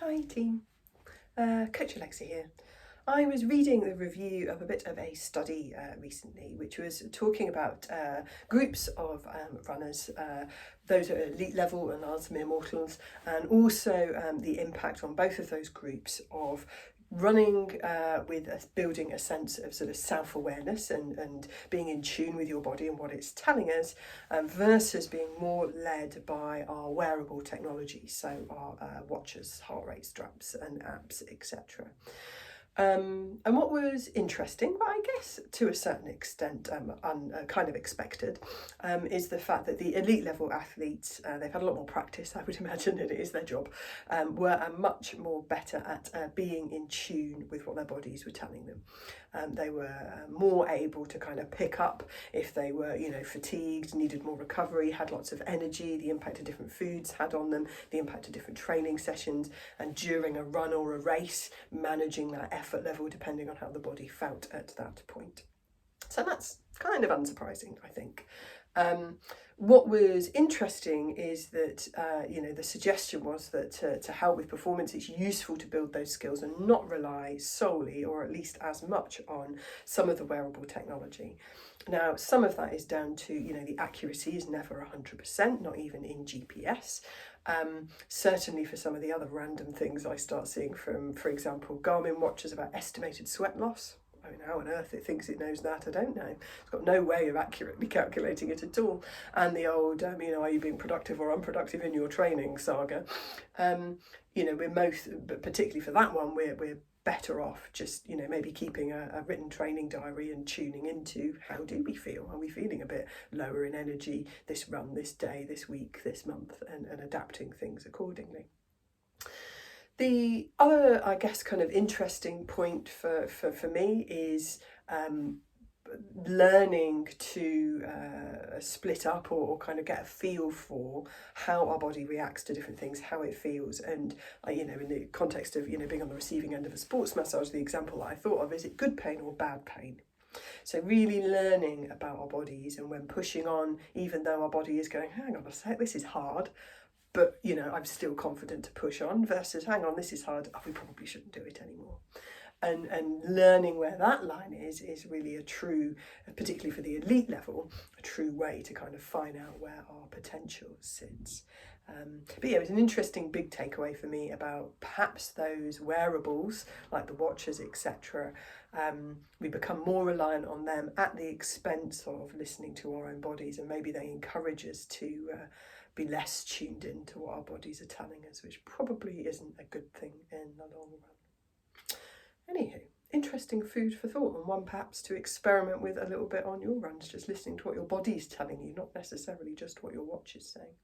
Hi team, Coach Alexa here. I was reading the review of a bit of a study recently which was talking about groups of runners, those at elite level and others mere mortals, and also the impact on both of those groups of running with building a sense of sort of self-awareness and being in tune with your body and what it's telling us, versus being more led by our wearable technology, so our watches, heart rate straps and apps, etc. And what was interesting, but I guess to a certain extent kind of expected, is the fact that the elite level athletes, they've had a lot more practice, I would imagine, and it is their job, were much more better at being in tune with what their bodies were telling them. They were more able to kind of pick up if they were, fatigued, needed more recovery, had lots of energy, the impact of different foods had on them, the impact of different training sessions, and during a run or a race, managing that effort level depending on how the body felt at that point. So that's kind of unsurprising, I think. What was interesting is that, the suggestion was that to help with performance, it's useful to build those skills and not rely solely, or at least as much, on some of the wearable technology. Now, some of that is down to, the accuracy is never 100%, not even in GPS. Certainly for some of the other random things I start seeing from, for example, Garmin watches about estimated sweat loss. I mean, how on earth it thinks it knows that, I don't know. It's got no way of accurately calculating it at all. And the old, are you being productive or unproductive in your training saga? We're most, but particularly for that one, we're better off just, maybe keeping a written training diary and tuning into how do we feel? Are we feeling a bit lower in energy this run, this day, this week, this month, and adapting things accordingly. The other, I guess, kind of interesting point for me is learning to split up or kind of get a feel for how our body reacts to different things, how it feels. And, in the context of, being on the receiving end of a sports massage, the example that I thought of is it good pain or bad pain? So really learning about our bodies, and when pushing on, even though our body is going, hang on a sec, this is hard, but I'm still confident to push on, versus hang on, this is hard, we probably shouldn't do it anymore. And learning where that line is really a true, particularly for the elite level, a true way to kind of find out where our potential sits. But yeah, it was an interesting big takeaway for me about perhaps those wearables like the watches, etc. We become more reliant on them at the expense of listening to our own bodies, and maybe they encourage us to be less tuned into what our bodies are telling us, which probably isn't a good thing in the long run. Anywho, interesting food for thought, and one perhaps to experiment with a little bit on your runs, just listening to what your body's telling you, not necessarily just what your watch is saying.